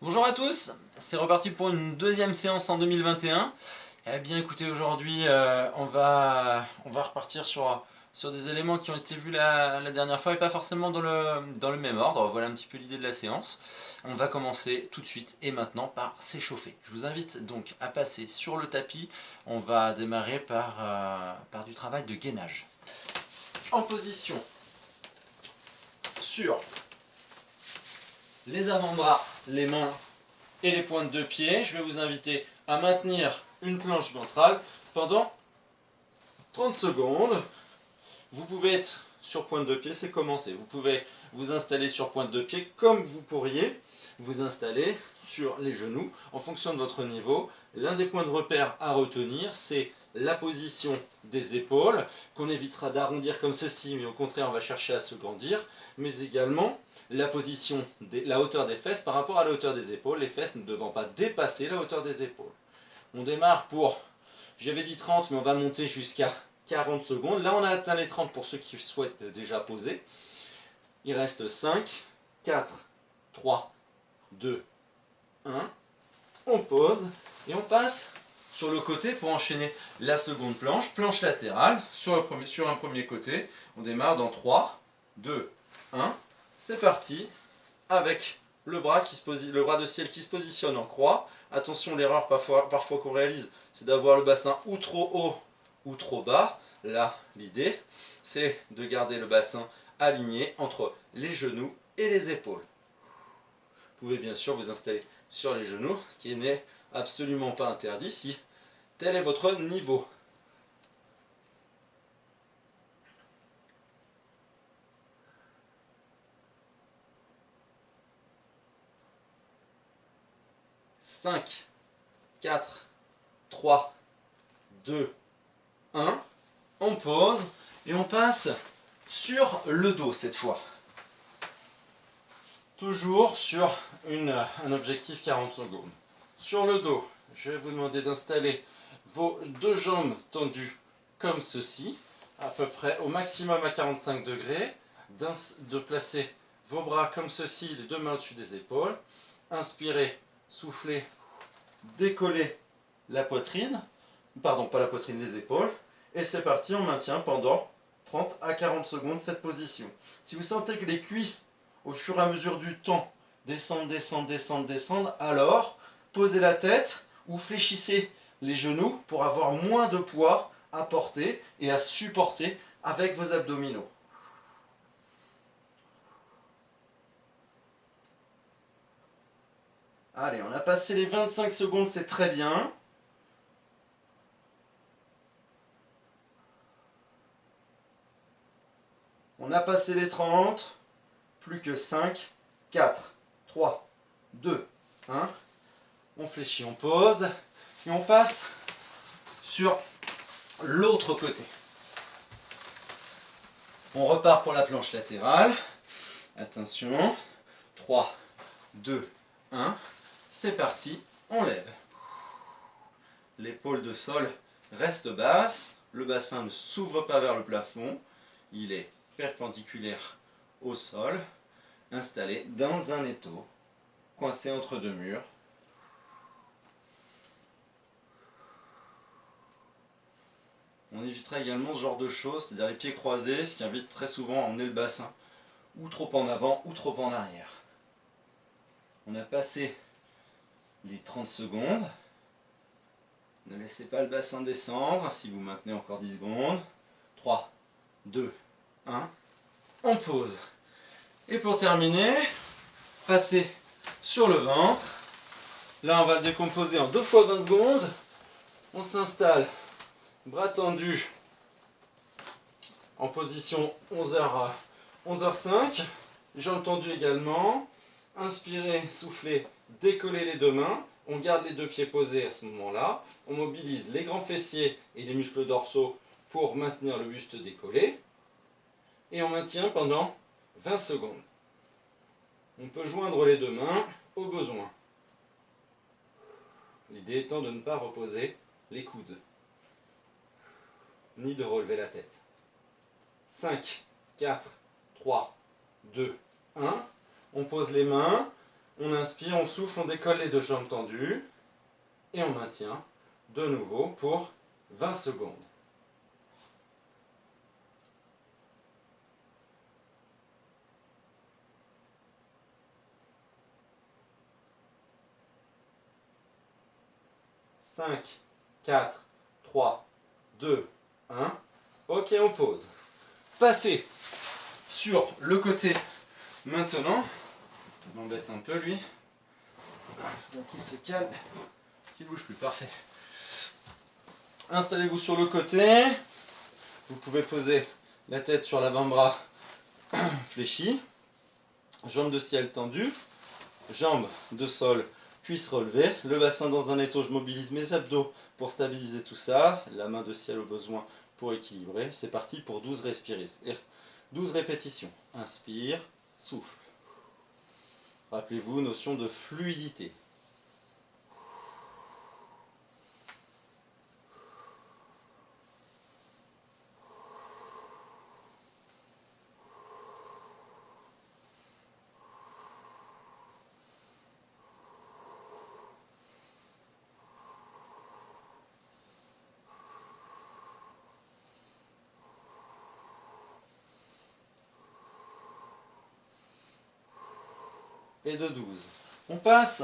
Bonjour à tous, c'est reparti pour une deuxième séance en 2021. Eh bien écoutez, aujourd'hui on va repartir sur des éléments qui ont été vus la dernière fois et pas forcément dans le même ordre. Voilà un petit peu l'idée de la séance. On va commencer tout de suite et maintenant par s'échauffer. Je vous invite donc à passer sur le tapis. On va démarrer par du travail de gainage. En position sur les avant-bras, les mains et les pointes de pied, je vais vous inviter à maintenir une planche ventrale pendant 30 secondes. Vous pouvez être sur pointe de pied, c'est commencé. Vous pouvez vous installer sur pointe de pied comme vous pourriez vous installer sur les genoux en fonction de votre niveau. L'un des points de repère à retenir, c'est la position des épaules, qu'on évitera d'arrondir comme ceci, mais au contraire on va chercher à se grandir, mais également la position, la hauteur des fesses par rapport à la hauteur des épaules, les fesses ne devant pas dépasser la hauteur des épaules. On démarre pour, j'avais dit 30, mais on va monter jusqu'à 40 secondes. Là on a atteint les 30 pour ceux qui souhaitent déjà poser. Il reste 5, 4, 3, 2, 1. On pose et on passe sur le côté pour enchaîner la seconde planche, planche latérale, sur un premier côté. On démarre dans 3, 2, 1. C'est parti avec le bras de ciel qui se positionne en croix. Attention, l'erreur parfois qu'on réalise, c'est d'avoir le bassin ou trop haut ou trop bas. Là, l'idée, c'est de garder le bassin aligné entre les genoux et les épaules. Vous pouvez bien sûr vous installer sur les genoux, ce qui n'est absolument pas interdit si tel est votre niveau. « 5, 4, 3, 2, 1. On pose et on passe sur le dos cette fois. Toujours sur un objectif 40 secondes. Sur le dos, je vais vous demander d'installer vos deux jambes tendues comme ceci, à peu près au maximum à 45 degrés, de placer vos bras comme ceci, les deux mains au-dessus des épaules. Inspirez, soufflez, décollez la poitrine, pardon, pas la poitrine, les épaules, et c'est parti, on maintient pendant 30 à 40 secondes cette position. Si vous sentez que les cuisses, au fur et à mesure du temps, descendent, alors posez la tête ou fléchissez les genoux pour avoir moins de poids à porter et à supporter avec vos abdominaux. Allez, on a passé les 25 secondes, c'est très bien. On a passé les 30, plus que 5, 4, 3, 2, 1. On fléchit, on pose et on passe sur l'autre côté. On repart pour la planche latérale. Attention, 3, 2, 1. C'est parti, on lève. L'épaule de sol reste basse, le bassin ne s'ouvre pas vers le plafond, il est perpendiculaire au sol, installé dans un étau, coincé entre deux murs. On évitera également ce genre de choses, c'est-à-dire les pieds croisés, ce qui invite très souvent à emmener le bassin ou trop en avant ou trop en arrière. On a passé les 30 secondes. Ne laissez pas le bassin descendre si vous maintenez encore 10 secondes. 3, 2, 1. On pose. Et pour terminer, passez sur le ventre. Là, on va le décomposer en 2 fois 20 secondes. On s'installe, bras tendus, en position 11h05. Jambes tendues également. Inspirez, soufflez, décollez les deux mains. On garde les deux pieds posés à ce moment-là. On mobilise les grands fessiers et les muscles dorsaux pour maintenir le buste décollé. Et on maintient pendant 20 secondes. On peut joindre les deux mains au besoin. L'idée étant de ne pas reposer les coudes, ni de relever la tête. 5, 4, 3, 2, 1. On pose les mains, On inspire, on souffle, on décolle les deux jambes tendues. Et on maintient de nouveau pour 20 secondes. Cinq, 4, 3, 2, 1. Ok, on pose. Passez sur le côté maintenant. Il m'embête un peu lui. Donc il se calme, qu'il ne bouge plus. Parfait. Installez-vous sur le côté. Vous pouvez poser la tête sur l'avant-bras fléchi. Jambes de ciel tendues. Jambes de sol, cuisses relevées. Le bassin dans un étau, je mobilise mes abdos pour stabiliser tout ça. La main de ciel au besoin pour équilibrer. C'est parti pour 12 répétitions. Inspire, souffle. Rappelez-vous, notion de fluidité. Et de 12. On passe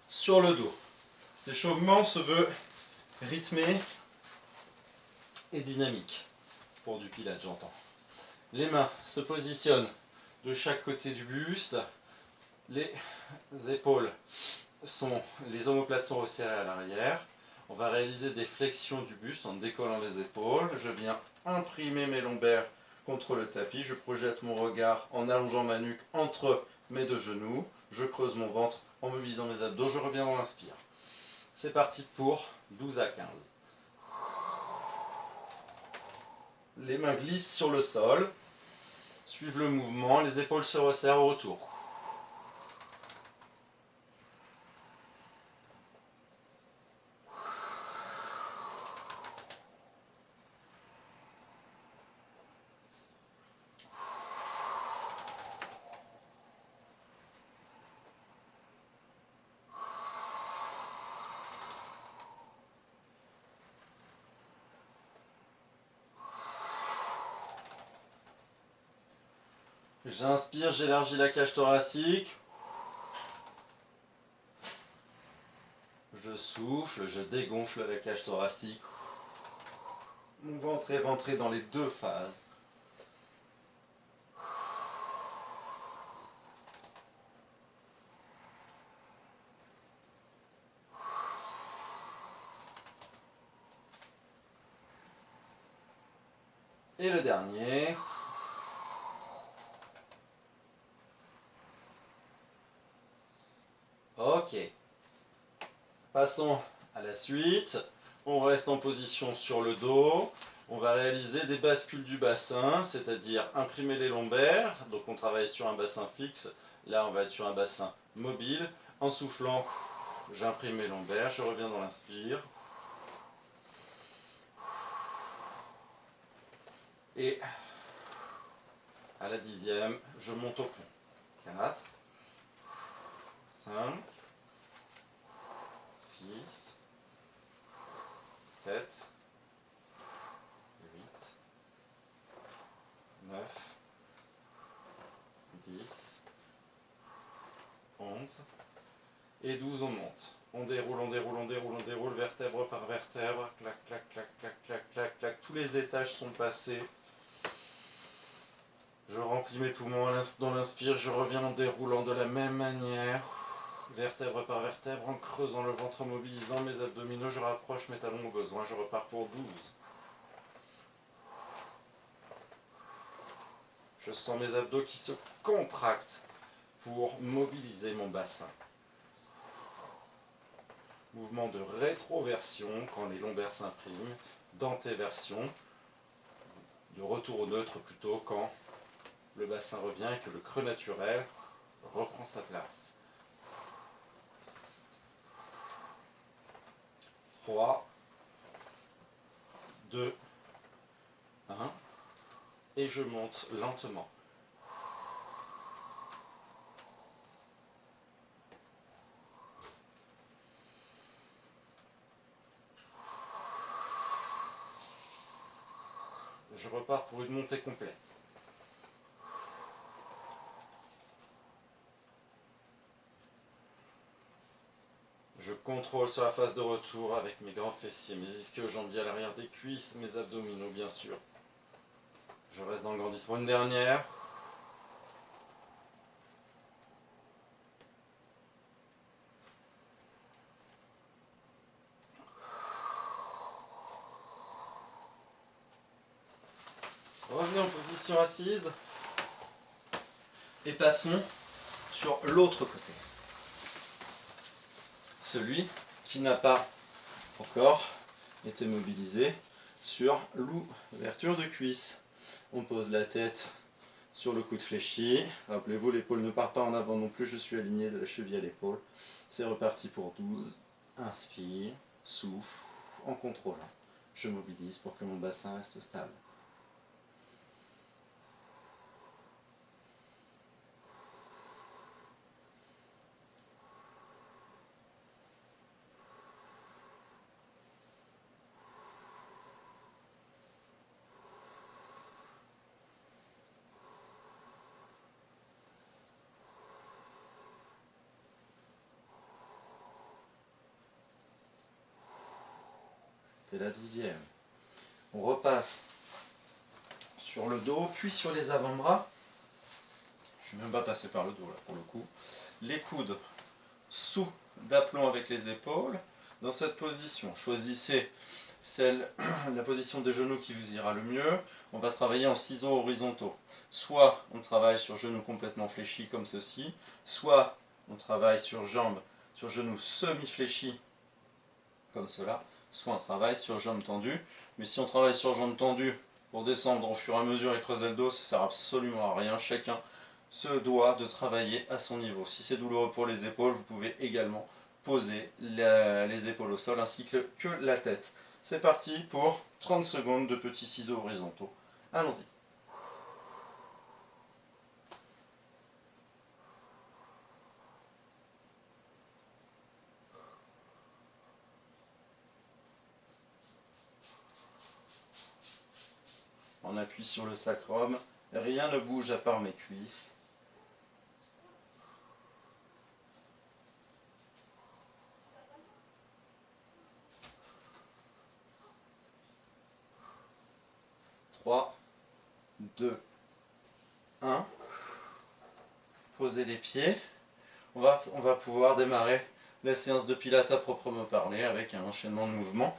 sur le dos. Cet échauffement se veut rythmé et dynamique. Pour du pilates, j'entends. Les mains se positionnent de chaque côté du buste. Les épaules les omoplates sont resserrées à l'arrière. On va réaliser des flexions du buste en décollant les épaules. Je viens imprimer mes lombaires contre le tapis. Je projette mon regard en allongeant ma nuque entre mes deux genoux. Je creuse mon ventre en mobilisant mes abdos. Je reviens dans l'inspire. C'est parti pour 12 à 15. Les mains glissent sur le sol. Suivent le mouvement. Les épaules se resserrent au retour. J'inspire, j'élargis la cage thoracique. Je souffle, je dégonfle la cage thoracique. Mon ventre est rentré dans les deux phases. Et le dernier. Ok. Passons à la suite. On reste en position sur le dos. On va réaliser des bascules du bassin, c'est-à-dire imprimer les lombaires. Donc on travaille sur un bassin fixe. Là, on va être sur un bassin mobile. En soufflant, j'imprime mes lombaires. Je reviens dans l'inspire. Et à la 10e, je monte au pont. 4, 5, 6, 7, 8, 9, 10, 11 et 12, on monte. On déroule, on déroule, on déroule, on déroule, vertèbre par vertèbre. Clac, clac, clac, clac, clac, clac, clac. Tous les étages sont passés. Je remplis mes poumons dans l'inspire, je reviens en déroulant de la même manière. Vertèbre par vertèbre, en creusant le ventre, en mobilisant mes abdominaux, je rapproche mes talons au besoin, je repars pour 12. Je sens mes abdos qui se contractent pour mobiliser mon bassin. Mouvement de rétroversion quand les lombaires s'impriment, d'antéversion, de retour au neutre plutôt quand le bassin revient et que le creux naturel reprend sa place. 3, 2, 1, et je monte lentement. je repars pour une montée complète. Je contrôle sur la phase de retour avec mes grands fessiers, mes ischio-jambiers à l'arrière des cuisses, mes abdominaux bien sûr. Je reste dans le grandissement. Une dernière. Revenez en position assise. Et passons sur l'autre côté. Celui qui n'a pas encore été mobilisé sur l'ouverture de cuisse. On pose la tête sur le coude fléchi. Rappelez-vous, l'épaule ne part pas en avant non plus, je suis aligné de la cheville à l'épaule. C'est reparti pour 12. Inspire, souffle, en contrôlant. Je mobilise pour que mon bassin reste stable. C'est la 12e. On repasse sur le dos, puis sur les avant-bras. Je ne suis même pas passé par le dos là pour le coup. Les coudes sous d'aplomb avec les épaules. Dans cette position, choisissez la position des genoux qui vous ira le mieux. On va travailler en ciseaux horizontaux. Soit on travaille sur genoux complètement fléchis comme ceci, soit on travaille sur genoux semi-fléchis comme cela, soit on travaille sur jambes tendues. Mais si on travaille sur jambes tendues pour descendre au fur et à mesure et creuser le dos, ça ne sert absolument à rien. Chacun se doit de travailler à son niveau. Si c'est douloureux pour les épaules, vous pouvez également poser les épaules au sol ainsi que la tête. C'est parti pour 30 secondes de petits ciseaux horizontaux. Allons-y. On appuie sur le sacrum. Rien ne bouge à part mes cuisses. Trois, 2, 1. Posez les pieds. On va pouvoir démarrer la séance de pilates à proprement parler avec un enchaînement de mouvements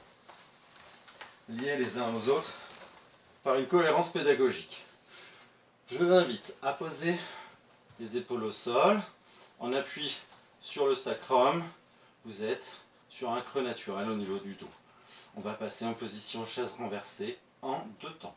liés les uns aux autres par une cohérence pédagogique. Je vous invite à poser les épaules au sol, en appui sur le sacrum. Vous êtes sur un creux naturel au niveau du dos. On va passer en position chaise renversée en 2 temps.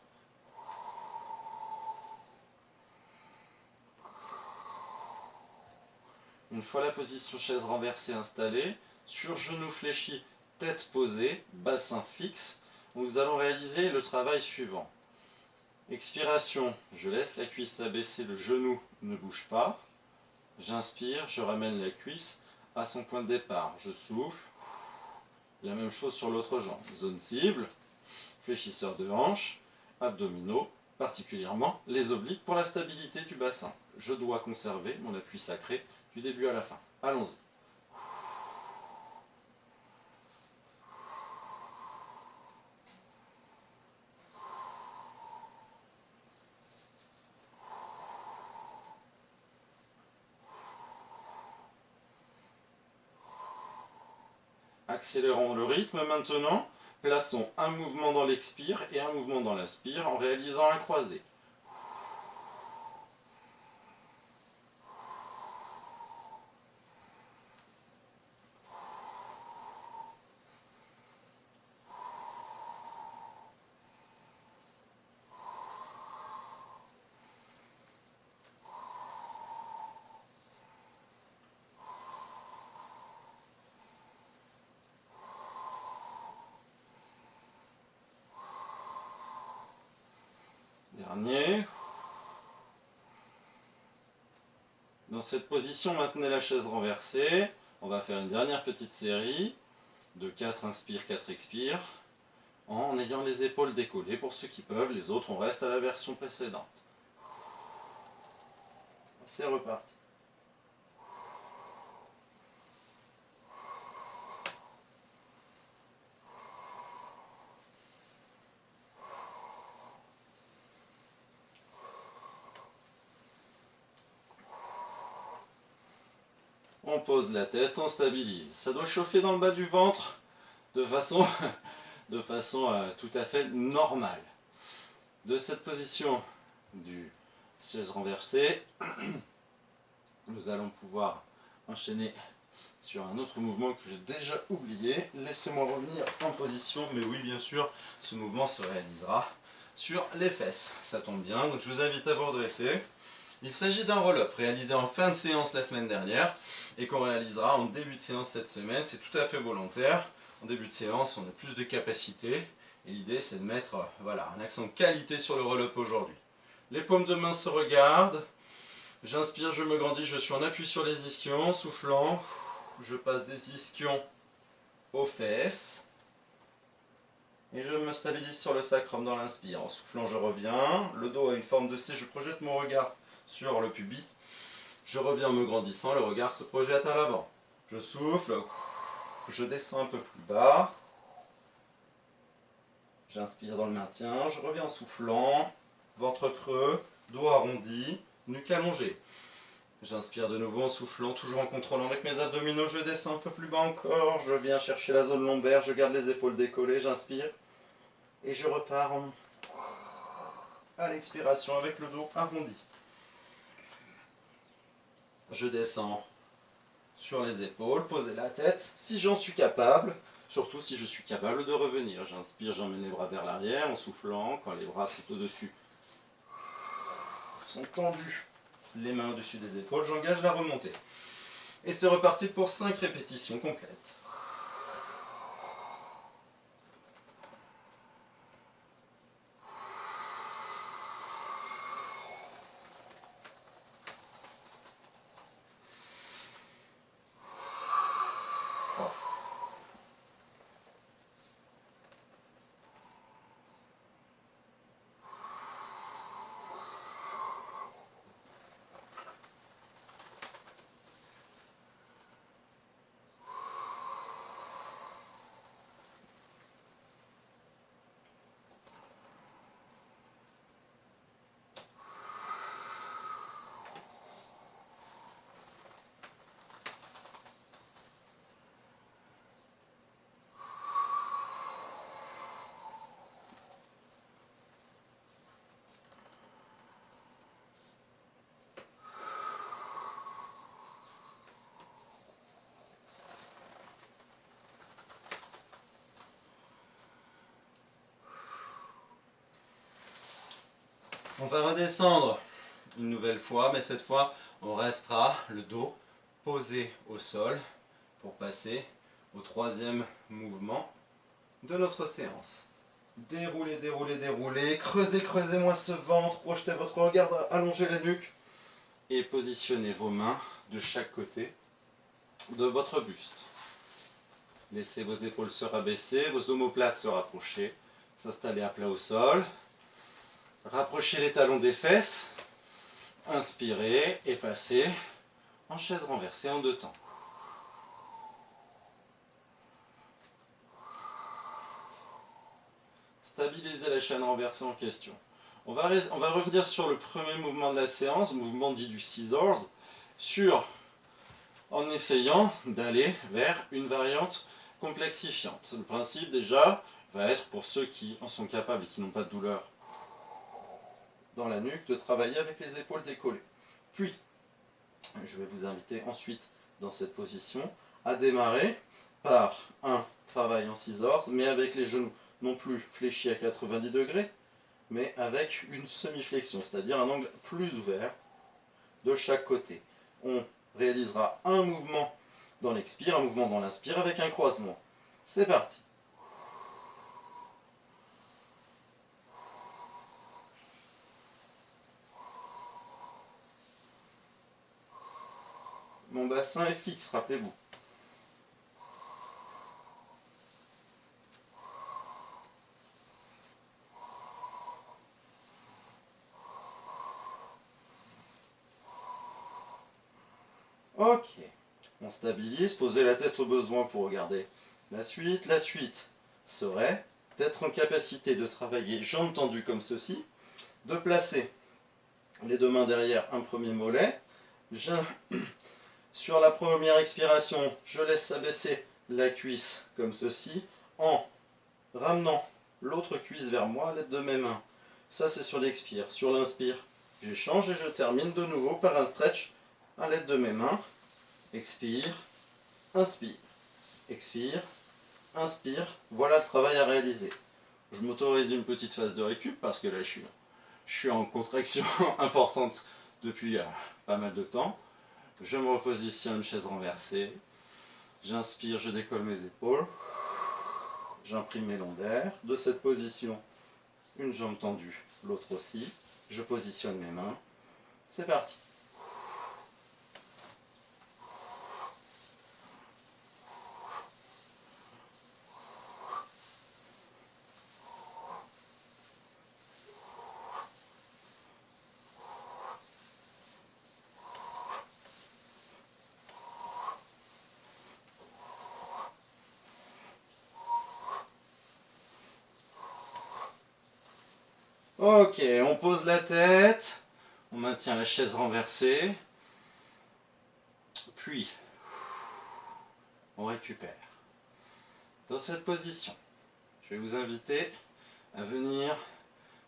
Une fois la position chaise renversée installée, sur genoux fléchis, tête posée, bassin fixe, nous allons réaliser le travail suivant. Expiration, je laisse la cuisse s'abaisser, le genou ne bouge pas. J'inspire, je ramène la cuisse à son point de départ. Je souffle. La même chose sur l'autre jambe. Zone cible, fléchisseur de hanche, abdominaux, particulièrement les obliques pour la stabilité du bassin. Je dois conserver mon appui sacré du début à la fin. Allons-y. Accélérons le rythme maintenant. Plaçons un mouvement dans l'expire et un mouvement dans l'inspire en réalisant un croisé. Dernier. Dans cette position, maintenez la chaise renversée. On va faire une dernière petite série de 4 inspire, 4 expire. en ayant les épaules décollées pour ceux qui peuvent. Les autres, on reste à la version précédente. C'est reparti. On pose la tête, on stabilise. Ça doit chauffer dans le bas du ventre de façon, tout à fait normale. De cette position du chaise renversée, nous allons pouvoir enchaîner sur un autre mouvement que j'ai déjà oublié. Laissez-moi revenir en position, mais oui, bien sûr, ce mouvement se réalisera sur les fesses. Ça tombe bien, donc je vous invite à vous redresser. Il s'agit d'un roll-up réalisé en fin de séance la semaine dernière et qu'on réalisera en début de séance cette semaine. C'est tout à fait volontaire. En début de séance, on a plus de capacité et l'idée c'est de mettre un accent de qualité sur le roll-up aujourd'hui. Les paumes de main se regardent. J'inspire, je me grandis, je suis en appui sur les ischions, soufflant. Je passe des ischions aux fesses. Et je me stabilise sur le sacrum dans l'inspire. En soufflant, je reviens. Le dos a une forme de C, je projette mon regard sur le pubis. Je reviens en me grandissant, le regard se projette à l'avant. Je souffle, je descends un peu plus bas. J'inspire dans le maintien, je reviens en soufflant. Ventre creux, dos arrondi, nuque allongée. J'inspire de nouveau en soufflant, toujours en contrôlant avec mes abdominaux. Je descends un peu plus bas encore. Je viens chercher la zone lombaire, je garde les épaules décollées, j'inspire. Et je repars à l'expiration avec le dos arrondi. Je descends sur les épaules, poser la tête, si j'en suis capable, surtout si je suis capable de revenir. J'inspire, j'emmène les bras vers l'arrière en soufflant, quand les bras sont au-dessus, sont tendus, les mains au-dessus des épaules, j'engage la remontée. Et c'est reparti pour 5 répétitions complètes. On va redescendre une nouvelle fois, mais cette fois, on restera le dos posé au sol pour passer au troisième mouvement de notre séance. Déroulez, déroulez, déroulez, creusez, creusez-moi ce ventre, projetez votre regard, allongez la nuque et positionnez vos mains de chaque côté de votre buste. Laissez vos épaules se rabaisser, vos omoplates se rapprocher, s'installer à plat au sol. Rapprochez les talons des fesses, inspirez et passez en chaise renversée en 2 temps. Stabilisez la chaîne renversée en question. On va revenir sur le premier mouvement de la séance, mouvement dit du scissors, en essayant d'aller vers une variante complexifiante. Le principe déjà va être pour ceux qui en sont capables et qui n'ont pas de douleur dans la nuque, de travailler avec les épaules décollées. Puis, je vais vous inviter ensuite dans cette position à démarrer par un travail en scissors, mais avec les genoux non plus fléchis à 90 degrés, mais avec une semi-flexion, c'est-à-dire un angle plus ouvert de chaque côté. On réalisera un mouvement dans l'expire, un mouvement dans l'inspire avec un croisement. C'est parti. Mon bassin est fixe, rappelez-vous. Ok. On stabilise, posez la tête au besoin pour regarder la suite. La suite serait d'être en capacité de travailler jambes tendues comme ceci, de placer les deux mains derrière un premier mollet. Sur la première expiration, je laisse s'abaisser la cuisse comme ceci, en ramenant l'autre cuisse vers moi à l'aide de mes mains. Ça c'est sur l'expire. Sur l'inspire, j'échange et je termine de nouveau par un stretch à l'aide de mes mains. Expire, inspire, expire, inspire. Voilà le travail à réaliser. Je m'autorise une petite phase de récup parce que là je suis en contraction importante depuis pas mal de temps. Je me repositionne, chaise renversée. J'inspire, je décolle mes épaules. J'imprime mes lombaires. De cette position, une jambe tendue, l'autre aussi. Je positionne mes mains. C'est parti. Ok, on pose la tête. On maintient la chaise renversée. Puis, on récupère. Dans cette position, je vais vous inviter à venir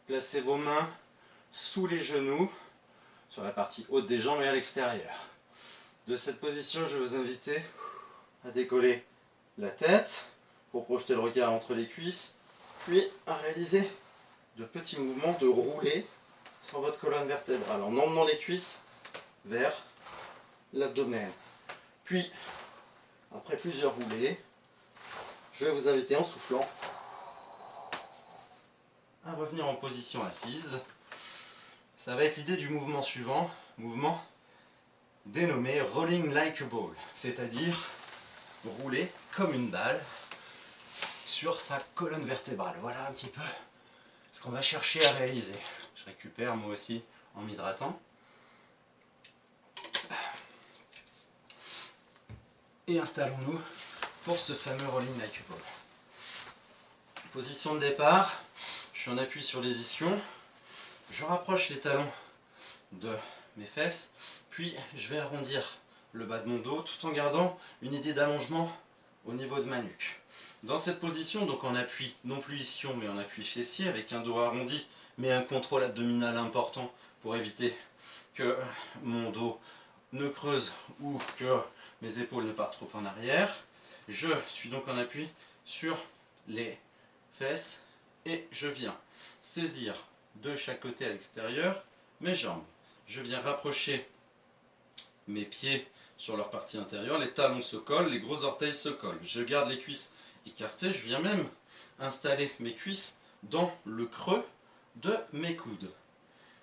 placer vos mains sous les genoux, sur la partie haute des jambes et à l'extérieur. De cette position, je vais vous inviter à décoller la tête pour projeter le regard entre les cuisses, puis à réaliser de petits mouvements de rouler sur votre colonne vertébrale en emmenant les cuisses vers l'abdomen. Puis, après plusieurs roulées, je vais vous inviter en soufflant à revenir en position assise. Ça va être l'idée du mouvement suivant, mouvement dénommé Rolling like a ball, c'est-à-dire rouler comme une balle sur sa colonne vertébrale. Voilà un petit peu ce qu'on va chercher à réaliser. Je récupère moi aussi en m'hydratant. Et installons-nous pour ce fameux Rolling like a ball. Position de départ, je suis en appui sur les ischions, je rapproche les talons de mes fesses, puis je vais arrondir le bas de mon dos tout en gardant une idée d'allongement au niveau de ma nuque. Dans cette position, donc en appui, non plus ischion mais en appui fessier, avec un dos arrondi mais un contrôle abdominal important pour éviter que mon dos ne creuse ou que mes épaules ne partent trop en arrière. Je suis donc en appui sur les fesses et je viens saisir de chaque côté à l'extérieur mes jambes. Je viens rapprocher mes pieds sur leur partie intérieure, les talons se collent, les gros orteils se collent. Je garde les cuisses écartées, je viens même installer mes cuisses dans le creux de mes coudes.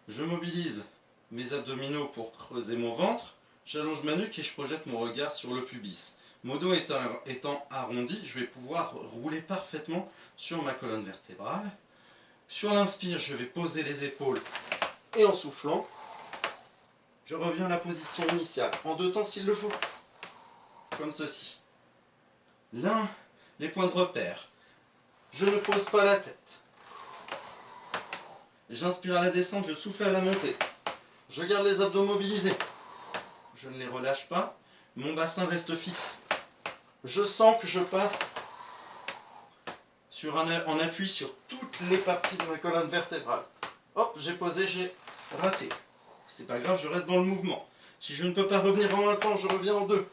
Je mobilise mes abdominaux pour creuser mon ventre, j'allonge ma nuque et je projette mon regard sur le pubis. Mon dos étant arrondi, je vais pouvoir rouler parfaitement sur ma colonne vertébrale. Sur l'inspire, je vais poser les épaules et en soufflant, je reviens à la position initiale, en deux temps s'il le faut, comme ceci. L'un, les points de repère. Je ne pose pas la tête. J'inspire à la descente, je souffle à la montée. Je garde les abdos mobilisés. Je ne les relâche pas. Mon bassin reste fixe. Je sens que je passe en appui sur toutes les parties de ma colonne vertébrale. Hop, j'ai posé, j'ai raté. C'est pas grave, je reste dans le mouvement. Si je ne peux pas revenir en un temps, je reviens en deux.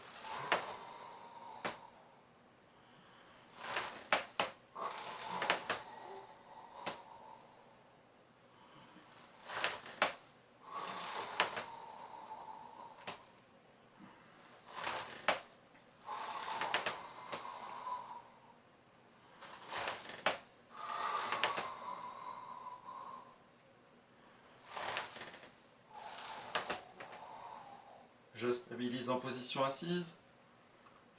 Je stabilise en position assise.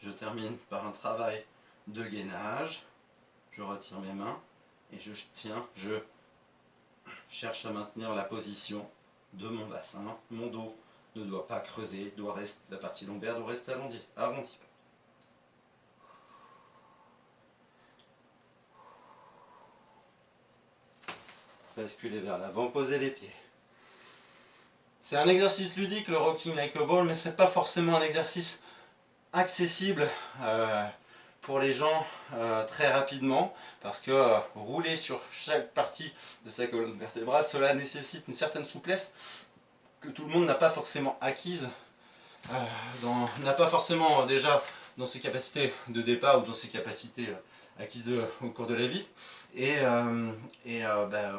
Je termine par un travail de gainage. Je retire mes mains et je cherche à maintenir la position de mon bassin. Mon dos ne doit pas creuser, la partie lombaire doit rester arrondie. Basculer vers l'avant, poser les pieds. C'est un exercice ludique, le rocking like a ball, mais c'est pas forcément un exercice accessible pour les gens très rapidement, parce que rouler sur chaque partie de sa colonne vertébrale, cela nécessite une certaine souplesse que tout le monde n'a pas forcément acquise, n'a pas forcément déjà dans ses capacités de départ ou dans ses capacités acquises au cours de la vie.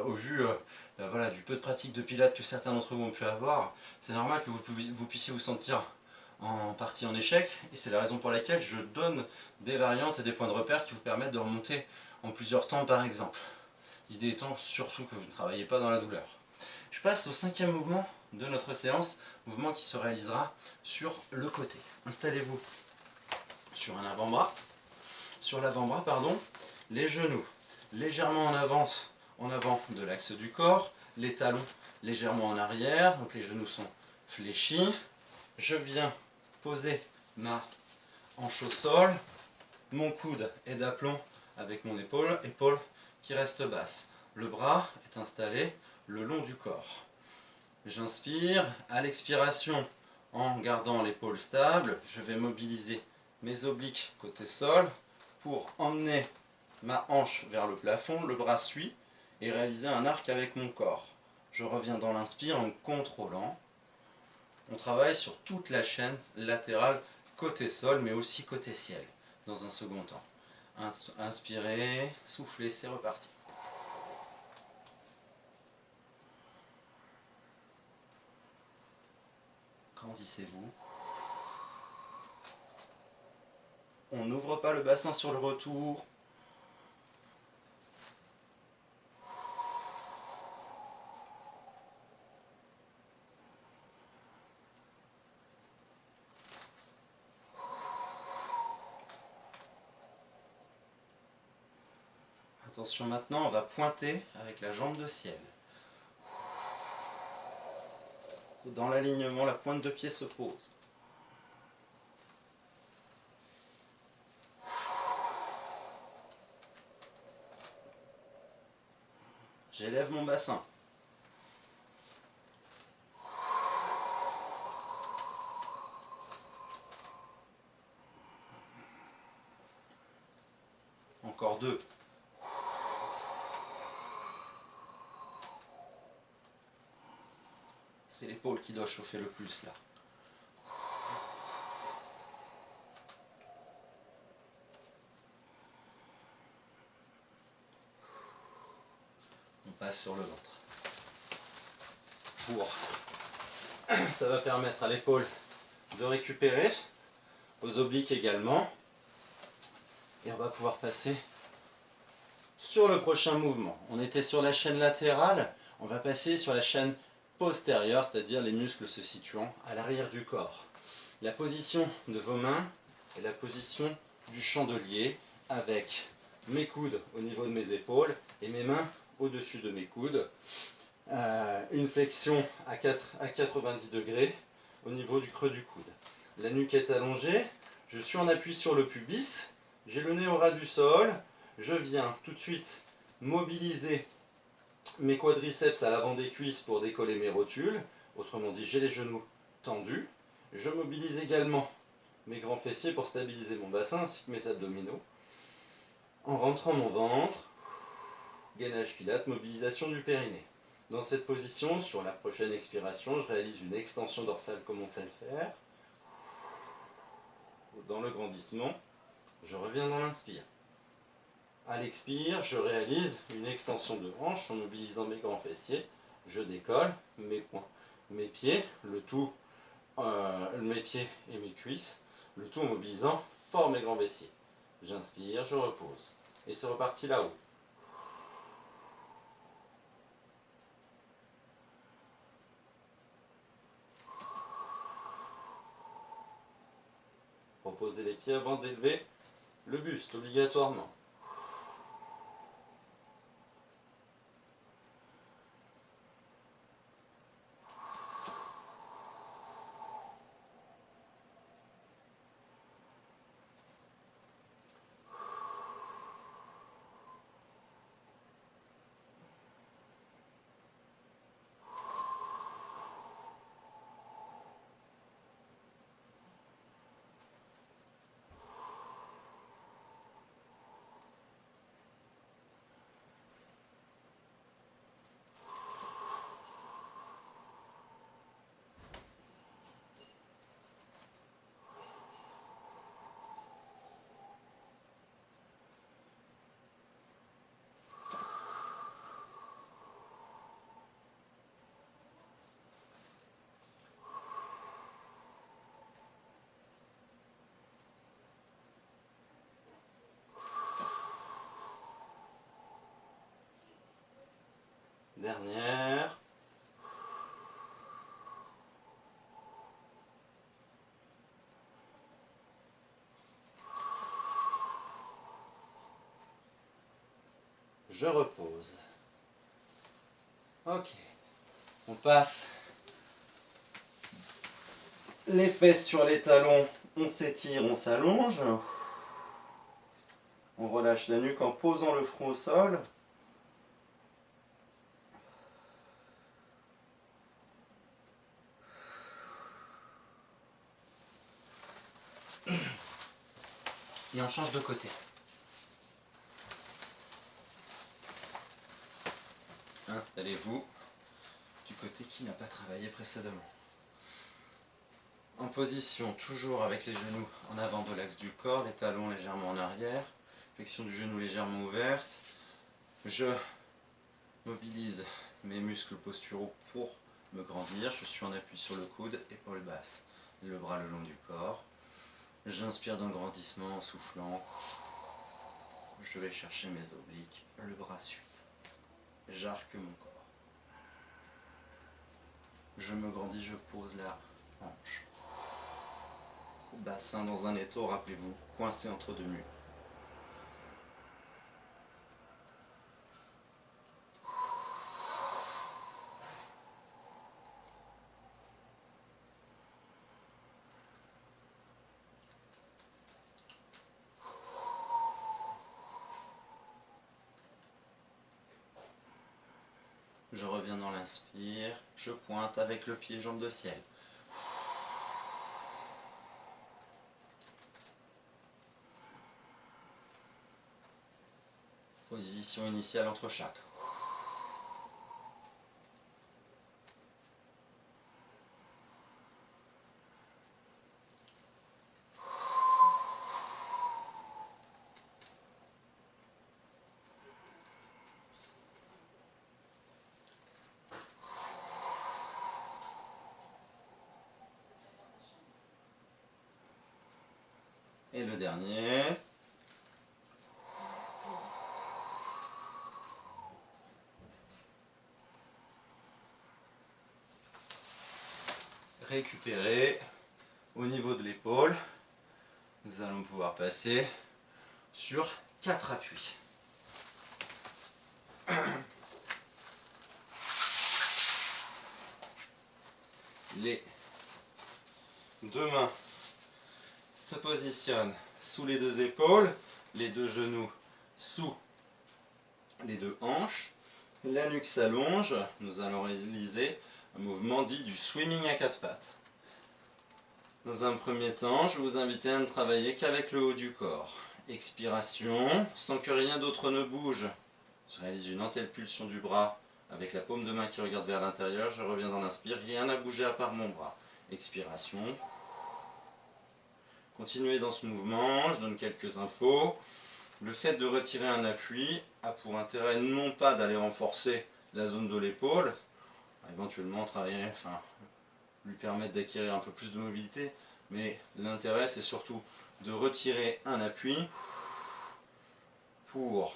Au vu voilà, du peu de pratique de pilates que certains d'entre vous ont pu avoir, c'est normal que vous puissiez vous sentir en partie en échec, et c'est la raison pour laquelle je donne des variantes et des points de repère qui vous permettent de remonter en plusieurs temps par exemple. L'idée étant surtout que vous ne travaillez pas dans la douleur. Je passe au 5e mouvement de notre séance, mouvement qui se réalisera sur le côté. Installez-vous sur un avant-bras, sur l'avant-bras, pardon, les genoux légèrement en avant de l'axe du corps, les talons légèrement en arrière, donc les genoux sont fléchis. Je viens poser ma hanche au sol, mon coude est d'aplomb avec mon épaule qui reste basse. Le bras est installé le long du corps. J'inspire, à l'expiration, en gardant l'épaule stable, je vais mobiliser mes obliques côté sol pour emmener ma hanche vers le plafond, le bras suit et réaliser un arc avec mon corps. Je reviens dans l'inspire en contrôlant. On travaille sur toute la chaîne latérale côté sol mais aussi côté ciel dans un second temps. Inspirez, soufflez, c'est reparti. Grandissez-vous. On n'ouvre pas le bassin sur le retour. Attention maintenant, on va pointer avec la jambe de ciel. Dans l'alignement, la pointe de pied se pose. J'élève mon bassin. Encore 2. C'est l'épaule qui doit chauffer le plus là. On passe sur le ventre. Ça va permettre à l'épaule de récupérer, aux obliques également. Et on va pouvoir passer sur le prochain mouvement. On était sur la chaîne latérale, on va passer sur la chaîne postérieure, c'est-à-dire les muscles se situant à l'arrière du corps. La position de vos mains est la position du chandelier avec mes coudes au niveau de mes épaules et mes mains au-dessus de mes coudes. Une flexion à 90 degrés au niveau du creux du coude. La nuque est allongée, je suis en appui sur le pubis, j'ai le nez au ras du sol, je viens tout de suite mobiliser mes quadriceps à l'avant des cuisses pour décoller mes rotules, autrement dit j'ai les genoux tendus. Je mobilise également mes grands fessiers pour stabiliser mon bassin ainsi que mes abdominaux. En rentrant mon ventre, gainage pilate, mobilisation du périnée. Dans cette position, sur la prochaine expiration, je réalise une extension dorsale comme on sait le faire. Dans le grandissement, je reviens dans l'inspire. À l'expire, je réalise une extension de hanche en mobilisant mes grands fessiers. Je décolle mes pieds, mes pieds et mes cuisses, le tout en mobilisant fort mes grands fessiers. J'inspire, je repose. Et c'est reparti là-haut. Reposez les pieds avant d'élever le buste, obligatoirement. Dernière. Je repose. Ok. On passe les fesses sur les talons. On s'étire, on s'allonge. On relâche la nuque en posant le front au sol. Et on change de côté. Installez-vous du côté qui n'a pas travaillé précédemment. En position, toujours avec les genoux en avant de l'axe du corps, les talons légèrement en arrière, flexion du genou légèrement ouverte. Je mobilise mes muscles posturaux pour me grandir. Je suis en appui sur le coude, épaule basse, le bras le long du corps. J'inspire dans le grandissement en soufflant. Je vais chercher mes obliques, le bras suit. J'arque mon corps. Je me grandis, je pose la hanche. Bassin dans un étau, rappelez-vous, coincé entre deux murs. Je reviens dans l'inspire, je pointe avec le pied, jambe de ciel. Position initiale entre chaque. Et le dernier. Récupérer au niveau de l'épaule. Nous allons pouvoir passer sur 4 appuis. Les deux mains se positionnent sous les deux épaules, les deux genoux sous les deux hanches, la nuque s'allonge, nous allons réaliser un mouvement dit du swimming à quatre pattes. Dans un premier temps, je vais vous inviter à ne travailler qu'avec le haut du corps. Expiration, sans que rien d'autre ne bouge. Je réalise une antépulsion du bras avec la paume de main qui regarde vers l'intérieur. Je reviens dans l'inspire, rien n'a bougé à part mon bras. Expiration. Continuez dans ce mouvement, je donne quelques infos. Le fait de retirer un appui a pour intérêt non pas d'aller renforcer la zone de l'épaule, éventuellement travailler, lui permettre d'acquérir un peu plus de mobilité, mais l'intérêt c'est surtout de retirer un appui pour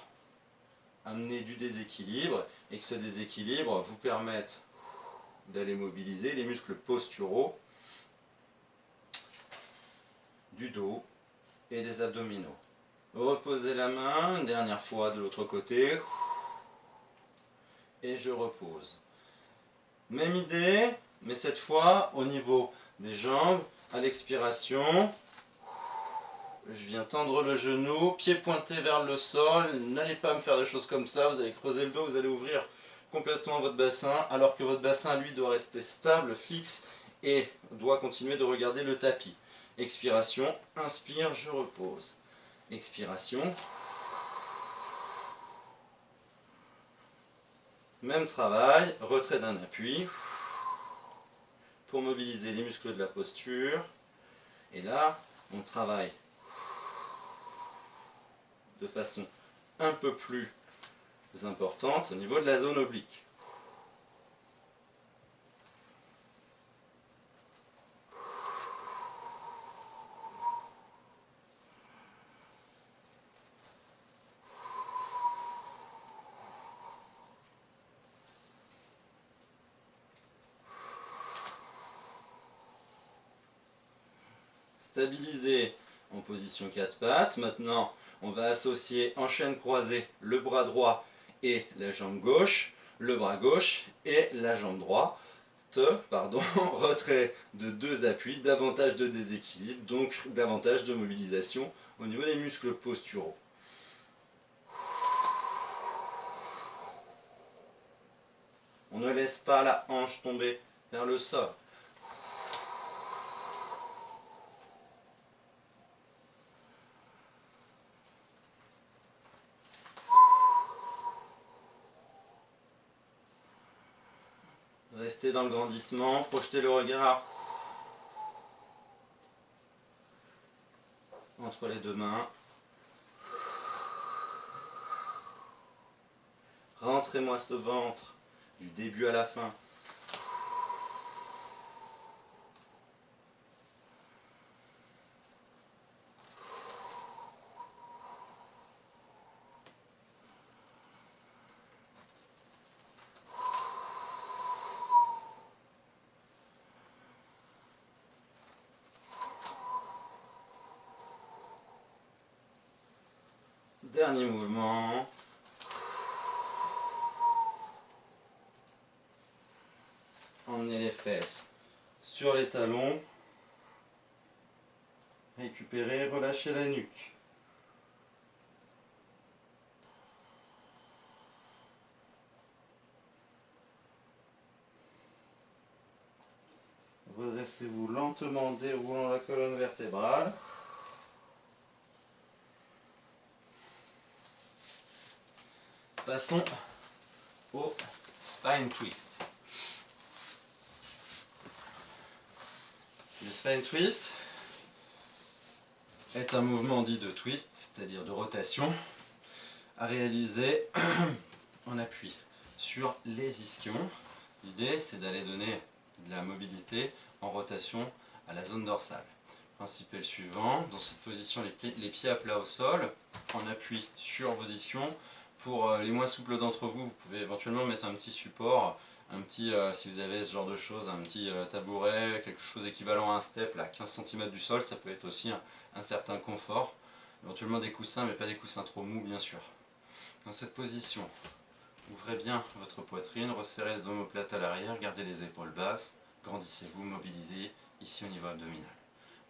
amener du déséquilibre et que ce déséquilibre vous permette d'aller mobiliser les muscles posturaux du dos et des abdominaux. Reposez la main une dernière fois de l'autre côté et je repose. Même idée, mais cette fois au niveau des jambes, à l'expiration, je viens tendre le genou, pied pointé vers le sol. N'allez pas me faire des choses comme ça, vous allez creuser le dos, vous allez ouvrir complètement votre bassin, alors que votre bassin lui doit rester stable, fixe et doit continuer de regarder le tapis. Expiration, inspire, je repose. Expiration. Même travail, retrait d'un appui pour mobiliser les muscles de la posture. Et là, on travaille de façon un peu plus importante au niveau de la zone oblique. stabilisé en position 4 pattes. Maintenant, on va associer en chaîne croisée le bras droit et la jambe gauche, le bras gauche et la jambe droite. Retrait de 2 appuis, davantage de déséquilibre, donc davantage de mobilisation au niveau des muscles posturaux. On ne laisse pas la hanche tomber vers le sol. Restez dans le grandissement, projetez le regard entre les 2 mains. Rentrez-moi ce ventre du début à la fin. Dernier mouvement. Emmenez les fesses sur les talons. Récupérez, relâchez la nuque. Redressez-vous lentement, déroulant la colonne vertébrale. Passons au spine twist. Le spine twist est un mouvement dit de twist, c'est-à-dire de rotation, à réaliser en appui sur les ischions. L'idée, c'est d'aller donner de la mobilité en rotation à la zone dorsale. Le principe est le suivant: dans cette position, les pieds à plat au sol, en appui sur vos ischions. Pour les moins souples d'entre vous, vous pouvez éventuellement mettre un petit support, si vous avez ce genre de choses, un petit tabouret, quelque chose équivalent à un step, là, 15 cm du sol, ça peut être aussi un certain confort. Éventuellement des coussins, mais pas des coussins trop mous, bien sûr. Dans cette position, ouvrez bien votre poitrine, resserrez les omoplates à l'arrière, gardez les épaules basses, grandissez-vous, mobilisez ici au niveau abdominal.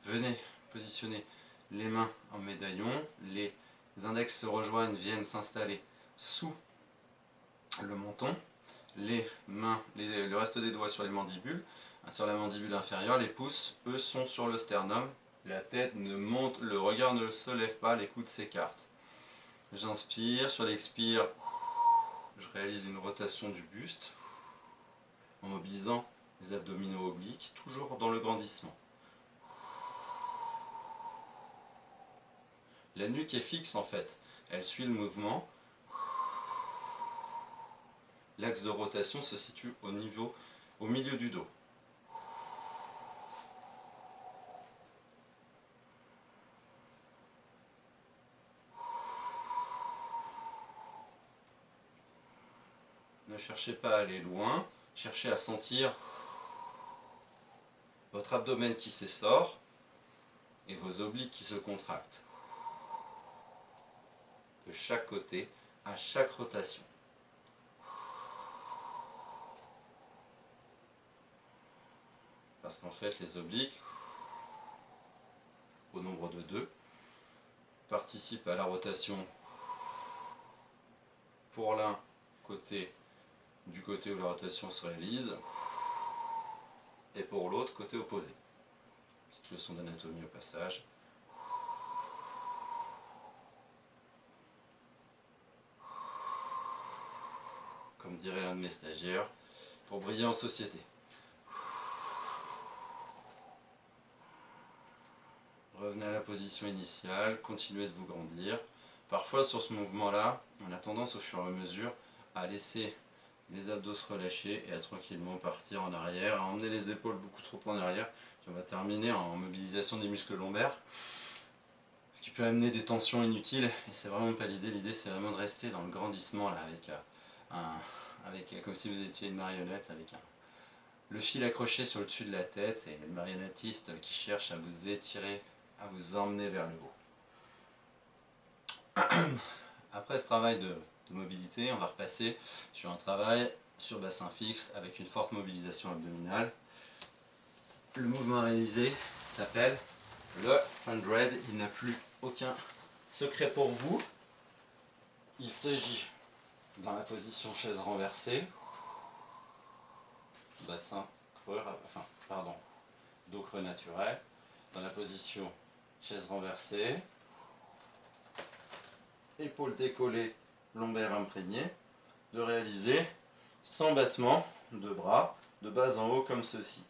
Venez positionner les mains en médaillon, les index se rejoignent, viennent s'installer sous le menton, les mains, le reste des doigts sur les mandibules, sur la mandibule inférieure, les pouces, eux, sont sur le sternum, la tête ne monte, le regard ne se lève pas, les coudes s'écartent. J'inspire, sur l'expire, je réalise une rotation du buste en mobilisant les abdominaux obliques, toujours dans le grandissement. La nuque est fixe en fait, elle suit le mouvement. L'axe de rotation se situe au milieu du dos. Ne cherchez pas à aller loin, cherchez à sentir votre abdomen qui s'essore et vos obliques qui se contractent. De chaque côté, à chaque rotation. Parce qu'en fait, les obliques, au nombre de 2, participent à la rotation pour l'un côté, du côté où la rotation se réalise, et pour l'autre côté opposé. Petite leçon d'anatomie au passage. Comme dirait l'un de mes stagiaires, pour briller en société. Revenez à la position initiale, continuez de vous grandir. Parfois sur ce mouvement-là, on a tendance au fur et à mesure à laisser les abdos se relâcher et à tranquillement partir en arrière, à emmener les épaules beaucoup trop en arrière. Puis on va terminer en mobilisation des muscles lombaires, ce qui peut amener des tensions inutiles, et c'est vraiment pas l'idée. L'idée c'est vraiment de rester dans le grandissement là, comme si vous étiez une marionnette avec le fil accroché sur le dessus de la tête et le marionnettiste qui cherche à vous étirer à vous emmener vers le haut. Après ce travail de mobilité, on va repasser sur un travail sur bassin fixe avec une forte mobilisation abdominale. Le mouvement réalisé s'appelle le 100. Il n'a plus aucun secret pour vous. Il s'agit dans la position chaise renversée, bassin creux, enfin pardon, dos creux naturel, dans la position chaise renversée, épaules décollées, lombaire imprégné, de réaliser 100 battements de bras de bas en haut comme ceci.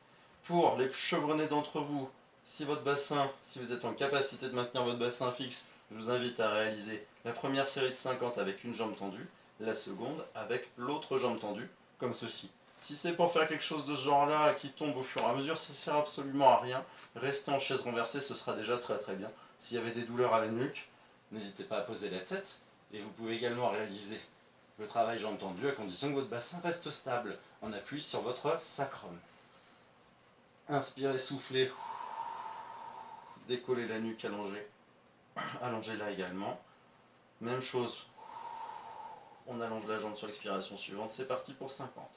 Pour les chevronnés d'entre vous, si vous êtes en capacité de maintenir votre bassin fixe, je vous invite à réaliser la première série de 50 avec une jambe tendue, la seconde avec l'autre jambe tendue, comme ceci. Si c'est pour faire quelque chose de ce genre-là qui tombe au fur et à mesure, ça ne sert absolument à rien. Restez en chaise renversée, ce sera déjà très très bien. S'il y avait des douleurs à la nuque, n'hésitez pas à poser la tête. Et vous pouvez également réaliser le travail jambe tendue à condition que votre bassin reste stable en appui sur votre sacrum. Inspirez, soufflez. Décollez la nuque allongée. Allongez-la également. Même chose. On allonge la jambe sur l'expiration suivante. C'est parti pour 50.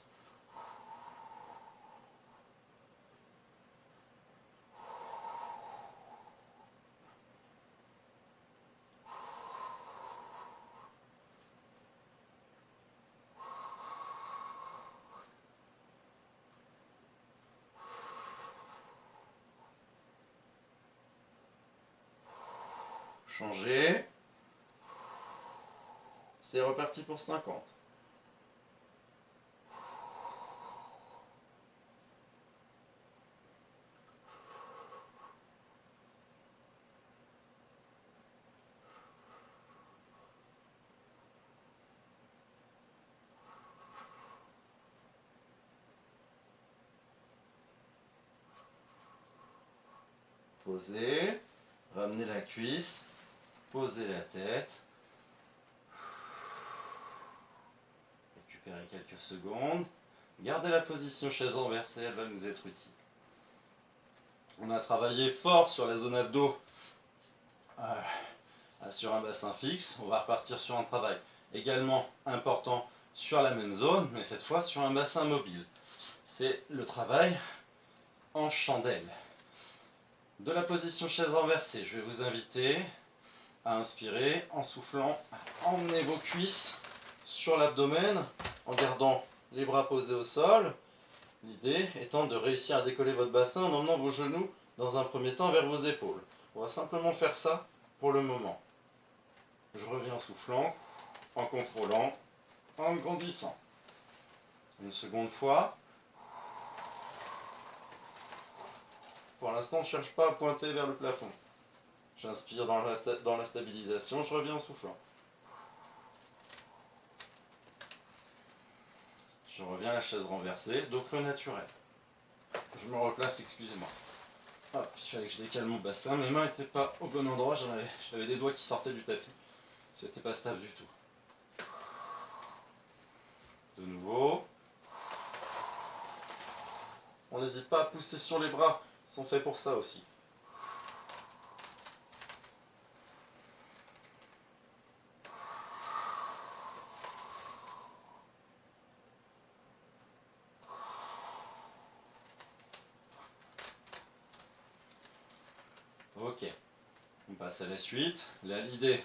Changez. C'est reparti pour 50. Posez. Ramenez la cuisse. Posez la tête. Récupérez quelques secondes. Gardez la position chaise renversée, elle va nous être utile. On a travaillé fort sur la zone abdos sur un bassin fixe. On va repartir sur un travail également important sur la même zone, mais cette fois sur un bassin mobile. C'est le travail en chandelle. De la position chaise renversée, je vais vous inviter à inspirer en soufflant, à emmener vos cuisses sur l'abdomen en gardant les bras posés au sol. L'idée étant de réussir à décoller votre bassin en emmenant vos genoux dans un premier temps vers vos épaules. On va simplement faire ça pour le moment. Je reviens en soufflant, en contrôlant, en grandissant. Une seconde fois. Pour l'instant, je ne cherche pas à pointer vers le plafond. J'inspire dans la stabilisation, je reviens en soufflant. Je reviens à la chaise renversée, dos creux naturel. Je me replace, excusez-moi. Hop, il fallait que je décale mon bassin, mes mains n'étaient pas au bon endroit, j'avais des doigts qui sortaient du tapis. C'était pas stable du tout. De nouveau. On n'hésite pas à pousser sur les bras, ils sont faits pour ça aussi. Ok, on passe à la suite. Là, l'idée,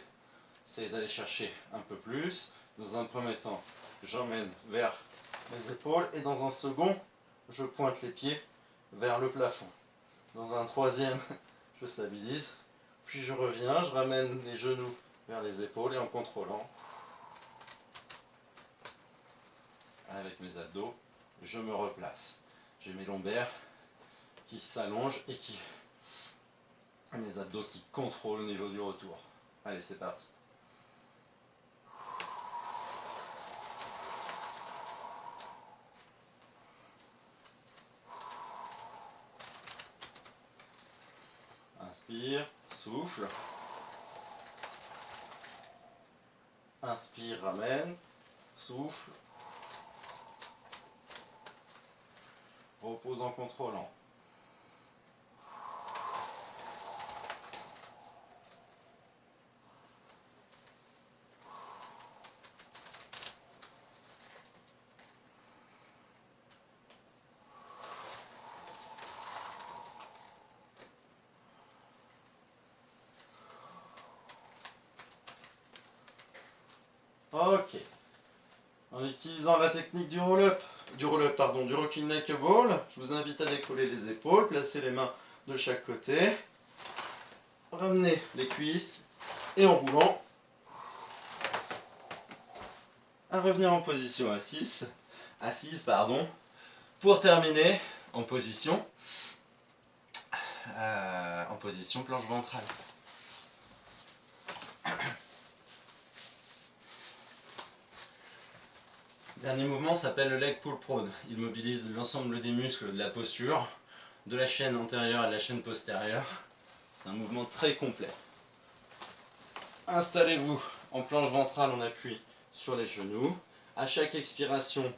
c'est d'aller chercher un peu plus. Dans un premier temps, j'emmène vers les épaules et dans un second, je pointe les pieds vers le plafond. Dans un troisième, je stabilise. Puis je reviens, je ramène les genoux vers les épaules et en contrôlant, avec mes abdos, je me replace. J'ai mes lombaires qui s'allongent et mes abdos qui contrôlent au niveau du retour. Allez, c'est parti. Inspire, souffle. Inspire, ramène, souffle. Repose en contrôlant. Ok. En utilisant la technique du du rocking neck ball, je vous invite à décoller les épaules, placer les mains de chaque côté, ramener les cuisses et en roulant, à revenir en position assise, pour terminer en position planche ventrale. Le dernier mouvement s'appelle le leg pull prone. Il mobilise l'ensemble des muscles de la posture, de la chaîne antérieure et de la chaîne postérieure. C'est un mouvement très complet. Installez-vous en planche ventrale, on appuie sur les genoux. À chaque expiration,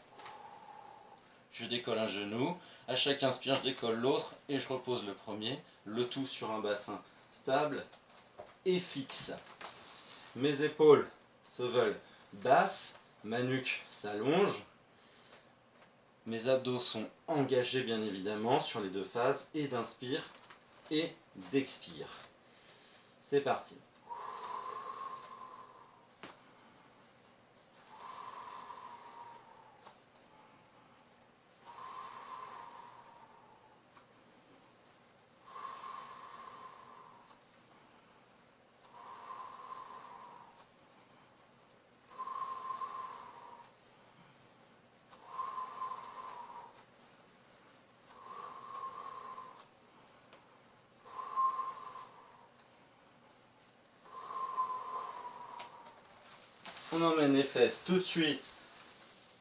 je décolle un genou. À chaque inspire, je décolle l'autre et je repose le premier. Le tout sur un bassin stable et fixe. Mes épaules se veulent basses, ma nuque s'allonge. Mes abdos sont engagés bien évidemment sur les deux phases et d'inspire et d'expire. C'est parti. On emmène les fesses tout de suite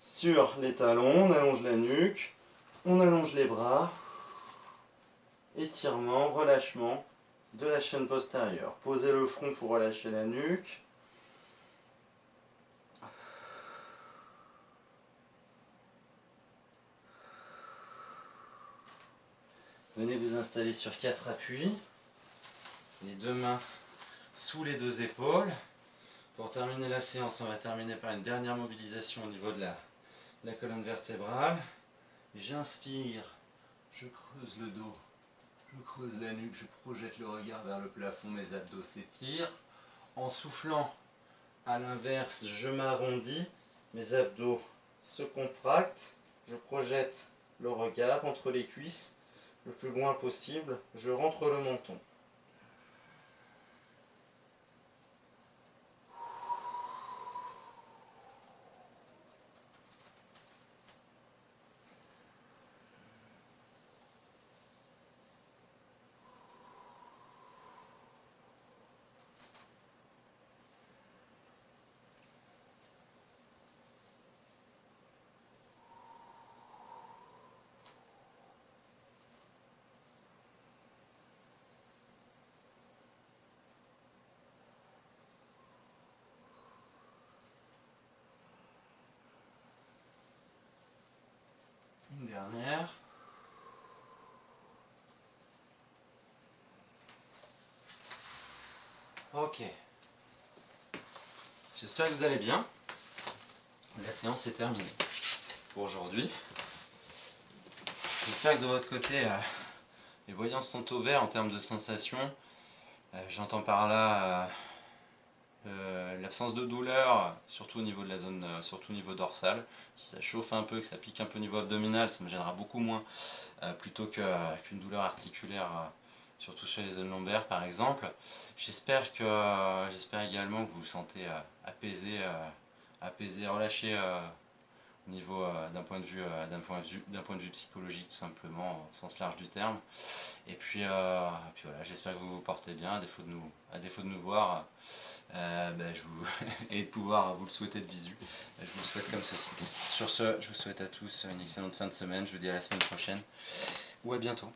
sur les talons, on allonge la nuque, on allonge les bras, étirement, relâchement de la chaîne postérieure. Posez le front pour relâcher la nuque. Venez vous installer sur 4 appuis, les deux mains sous les deux épaules. Pour terminer la séance, on va terminer par une dernière mobilisation au niveau de la colonne vertébrale. J'inspire, je creuse le dos, je creuse la nuque, je projette le regard vers le plafond, mes abdos s'étirent. En soufflant, à l'inverse, je m'arrondis, mes abdos se contractent, je projette le regard entre les cuisses le plus loin possible, je rentre le menton. Une dernière. Ok. J'espère que vous allez bien. La séance est terminée pour aujourd'hui. J'espère que de votre côté, les voyances sont au vert en termes de sensations. J'entends par là l'absence de douleur, surtout au niveau de la zone, surtout au niveau dorsal. Si ça chauffe un peu, que ça pique un peu au niveau abdominal, ça me gênera beaucoup moins plutôt qu'une douleur articulaire, surtout sur les zones lombaires par exemple. J'espère également que vous vous sentez apaisé, relâché au niveau d'un point de vue psychologique tout simplement, au sens large du terme. Et puis voilà, j'espère que vous vous portez bien, à défaut de nous voir. Et de pouvoir vous le souhaiter de visu, je vous le souhaite comme ceci. Sur ce, je vous souhaite à tous une excellente fin de semaine, je vous dis à la semaine prochaine ou à bientôt.